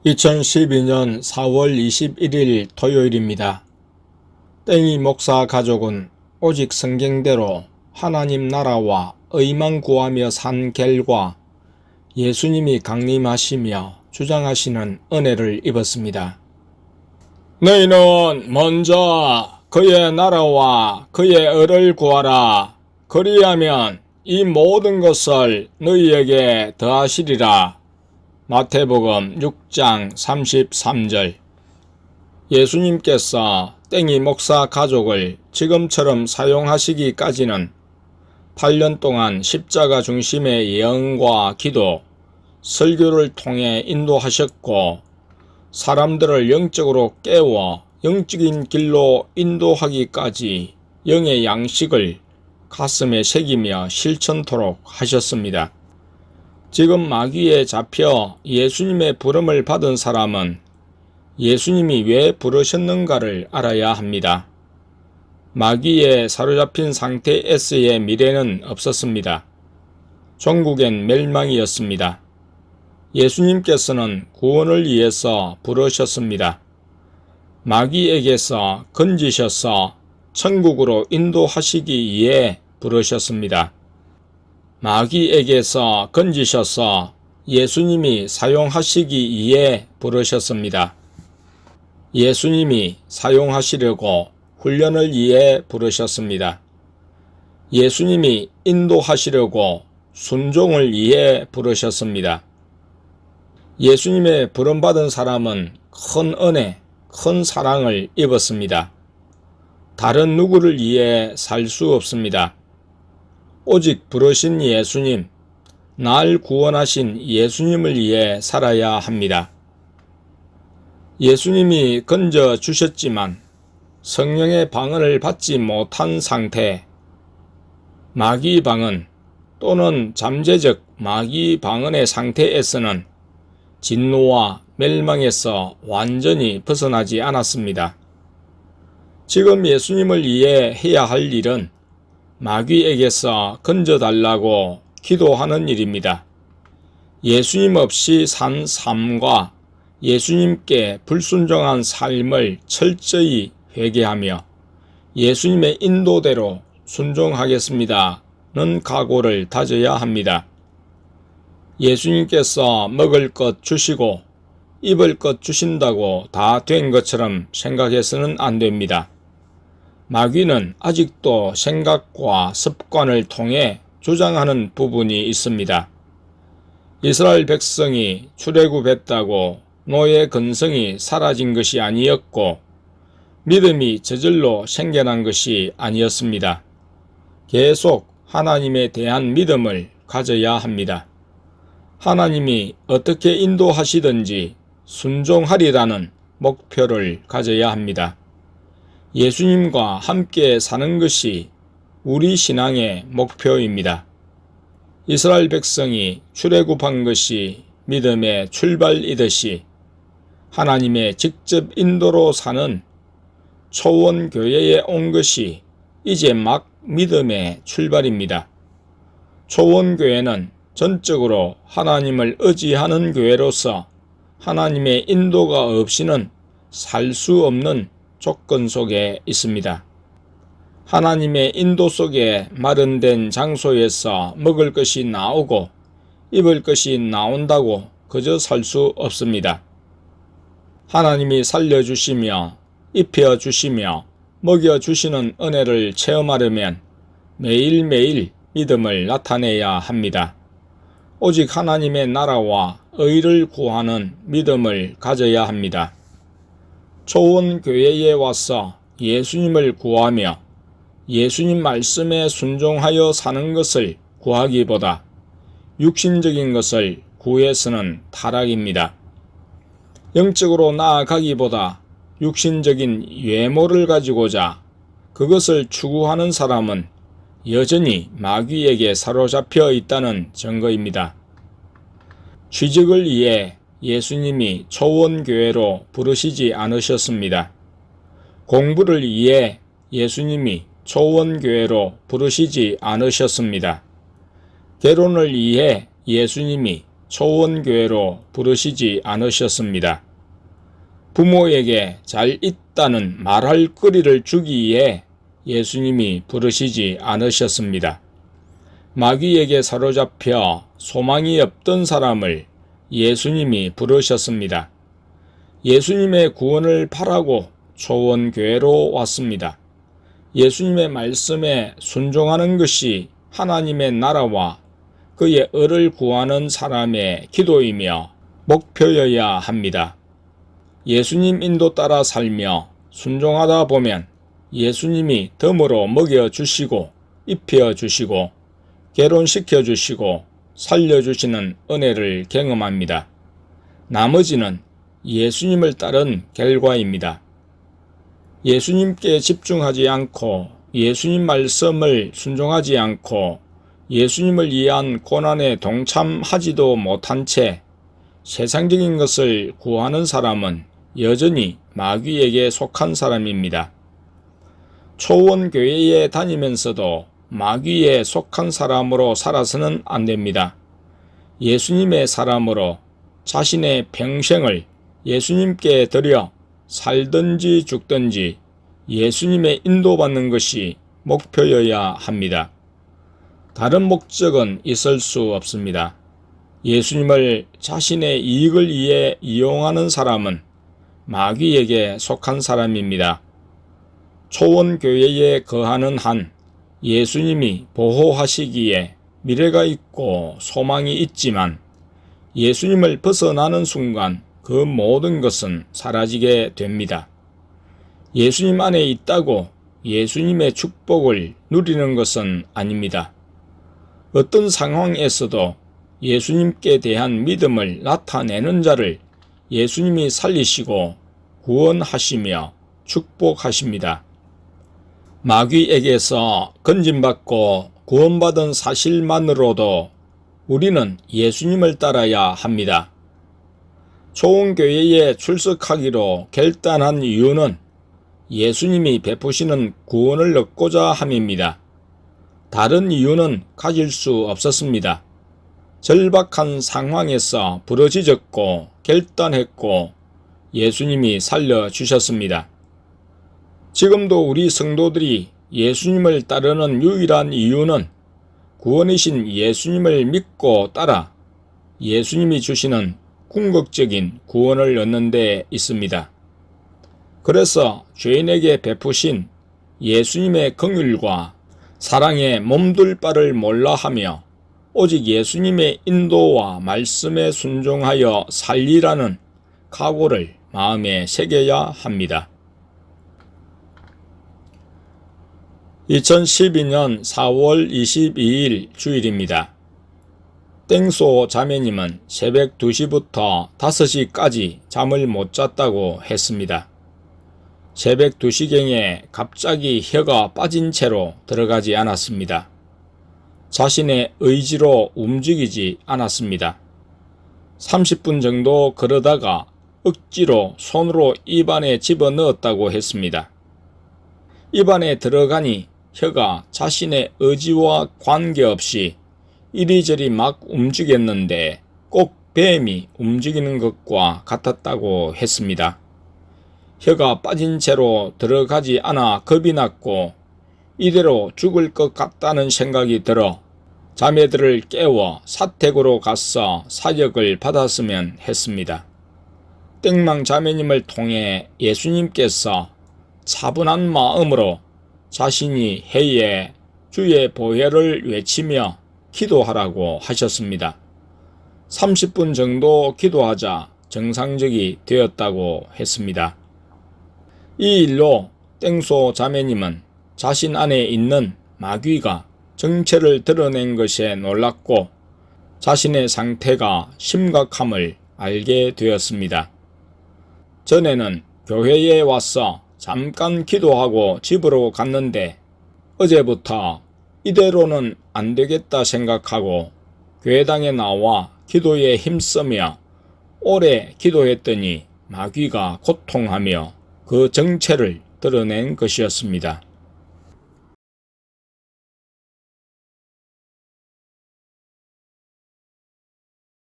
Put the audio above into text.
2012년 4월 21일 토요일입니다. 땡이 목사 가족은 오직 성경대로 하나님 나라와 의만 구하며 산 결과 예수님이 강림하시며 주장하시는 은혜를 입었습니다. 너희는 먼저 그의 나라와 그의 의를 구하라. 그리하면 이 모든 것을 너희에게 더하시리라. 마태복음 6장 33절. 예수님께서 땡이 목사 가족을 지금처럼 사용하시기까지는 8년 동안 십자가 중심의 예언과 기도, 설교를 통해 인도하셨고 사람들을 영적으로 깨워 영적인 길로 인도하기까지 영의 양식을 가슴에 새기며 실천토록 하셨습니다. 지금 마귀에 잡혀 예수님의 부름을 받은 사람은 예수님이 왜 부르셨는가를 알아야 합니다. 마귀에 사로잡힌 상태에서의 미래는 없었습니다. 종국엔 멸망이었습니다. 예수님께서는 구원을 위해서 부르셨습니다. 마귀에게서 건지셔서 천국으로 인도하시기 위해 부르셨습니다. 마귀에게서 건지셔서 예수님이 사용하시기 위해 부르셨습니다. 예수님이 사용하시려고 훈련을 위해 부르셨습니다. 예수님이 인도하시려고 순종을 위해 부르셨습니다. 예수님의 부름받은 사람은 큰 은혜, 큰 사랑을 입었습니다. 다른 누구를 위해 살 수 없습니다. 오직 부르신 예수님, 날 구원하신 예수님을 위해 살아야 합니다. 예수님이 건져 주셨지만 성령의 방언을 받지 못한 상태, 마귀 방언 또는 잠재적 마귀 방언의 상태에서는 진노와 멸망에서 완전히 벗어나지 않았습니다. 지금 예수님을 위해 해야 할 일은 마귀에게서 건져달라고 기도하는 일입니다. 예수님 없이 산 삶과 예수님께 불순종한 삶을 철저히 회개하며 예수님의 인도대로 순종하겠습니다는 각오를 다져야 합니다. 예수님께서 먹을 것 주시고 입을 것 주신다고 다 된 것처럼 생각해서는 안 됩니다. 마귀는 아직도 생각과 습관을 통해 주장하는 부분이 있습니다. 이스라엘 백성이 출애굽했다고 노예 근성이 사라진 것이 아니었고 믿음이 저절로 생겨난 것이 아니었습니다. 계속 하나님에 대한 믿음을 가져야 합니다. 하나님이 어떻게 인도하시든지 순종하리라는 목표를 가져야 합니다. 예수님과 함께 사는 것이 우리 신앙의 목표입니다. 이스라엘 백성이 출애굽한 것이 믿음의 출발이듯이 하나님의 직접 인도로 사는 초원교회에 온 것이 이제 막 믿음의 출발입니다. 초원교회는 전적으로 하나님을 의지하는 교회로서 하나님의 인도가 없이는 살 수 없는 조건 속에 있습니다. 하나님의 인도 속에 마련된 장소에서 먹을 것이 나오고 입을 것이 나온다고 그저 살 수 없습니다. 하나님이 살려주시며 입혀주시며 먹여주시는 은혜를 체험하려면 매일매일 믿음을 나타내야 합니다. 오직 하나님의 나라와 의를 구하는 믿음을 가져야 합니다. 초원교회에 와서 예수님을 구하며 예수님 말씀에 순종하여 사는 것을 구하기보다 육신적인 것을 구해서는 타락입니다. 영적으로 나아가기보다 육신적인 외모를 가지고자 그것을 추구하는 사람은 여전히 마귀에게 사로잡혀 있다는 증거입니다. 취직을 위해 예수님이 초원교회로 부르시지 않으셨습니다. 공부를 위해 예수님이 초원교회로 부르시지 않으셨습니다. 결혼을 위해 예수님이 초원교회로 부르시지 않으셨습니다. 부모에게 잘 있다는 말할 거리를 주기 위해 예수님이 부르시지 않으셨습니다. 마귀에게 사로잡혀 소망이 없던 사람을 예수님이 부르셨습니다. 예수님의 구원을 바라고 초원교회로 왔습니다. 예수님의 말씀에 순종하는 것이 하나님의 나라와 그의 을을 구하는 사람의 기도이며 목표여야 합니다. 예수님 인도 따라 살며 순종하다 보면 예수님이 덤으로 먹여주시고 입혀주시고 결혼시켜주시고 살려주시는 은혜를 경험합니다. 나머지는 예수님을 따른 결과입니다. 예수님께 집중하지 않고 예수님 말씀을 순종하지 않고 예수님을 위한 고난에 동참하지도 못한 채 세상적인 것을 구하는 사람은 여전히 마귀에게 속한 사람입니다. 초원교회에 다니면서도 마귀에 속한 사람으로 살아서는 안 됩니다. 예수님의 사람으로 자신의 평생을 예수님께 드려 살든지 죽든지 예수님의 인도받는 것이 목표여야 합니다. 다른 목적은 있을 수 없습니다. 예수님을 자신의 이익을 위해 이용하는 사람은 마귀에게 속한 사람입니다. 초원교회에 거하는 한 예수님이 보호하시기에 미래가 있고 소망이 있지만 예수님을 벗어나는 순간 그 모든 것은 사라지게 됩니다. 예수님 안에 있다고 예수님의 축복을 누리는 것은 아닙니다. 어떤 상황에서도 예수님께 대한 믿음을 나타내는 자를 예수님이 살리시고 구원하시며 축복하십니다. 마귀에게서 건진받고 구원받은 사실만으로도 우리는 예수님을 따라야 합니다. 초원교회에 출석하기로 결단한 이유는 예수님이 베푸시는 구원을 얻고자 함입니다. 다른 이유는 가질 수 없었습니다. 절박한 상황에서 부르짖었고 결단했고 예수님이 살려주셨습니다. 지금도 우리 성도들이 예수님을 따르는 유일한 이유는 구원이신 예수님을 믿고 따라 예수님이 주시는 궁극적인 구원을 얻는 데 있습니다. 그래서 죄인에게 베푸신 예수님의 긍휼과 사랑에 몸둘 바를 몰라 하며 오직 예수님의 인도와 말씀에 순종하여 살리라는 각오를 마음에 새겨야 합니다. 2012년 4월 22일 주일입니다. 땡소 자매님은 새벽 2시부터 5시까지 잠을 못 잤다고 했습니다. 새벽 2시경에 갑자기 혀가 빠진 채로 들어가지 않았습니다. 자신의 의지로 움직이지 않았습니다. 30분 정도 그러다가 억지로 손으로 입안에 집어넣었다고 했습니다. 입안에 들어가니 혀가 자신의 의지와 관계없이 이리저리 막 움직였는데 꼭 뱀이 움직이는 것과 같았다고 했습니다. 혀가 빠진 채로 들어가지 않아 겁이 났고 이대로 죽을 것 같다는 생각이 들어 자매들을 깨워 사택으로 가서 사역을 받았으면 했습니다. 땡망 자매님을 통해 예수님께서 차분한 마음으로 자신이 해에 주의 보혈을 외치며 기도하라고 하셨습니다. 30분 정도 기도하자 정상적이 되었다고 했습니다. 이 일로 땡소 자매님은 자신 안에 있는 마귀가 정체를 드러낸 것에 놀랐고 자신의 상태가 심각함을 알게 되었습니다. 전에는 교회에 와서 잠깐 기도하고 집으로 갔는데 어제부터 이대로는 안 되겠다 생각하고 교회당에 나와 기도에 힘쓰며 오래 기도했더니 마귀가 고통하며 그 정체를 드러낸 것이었습니다.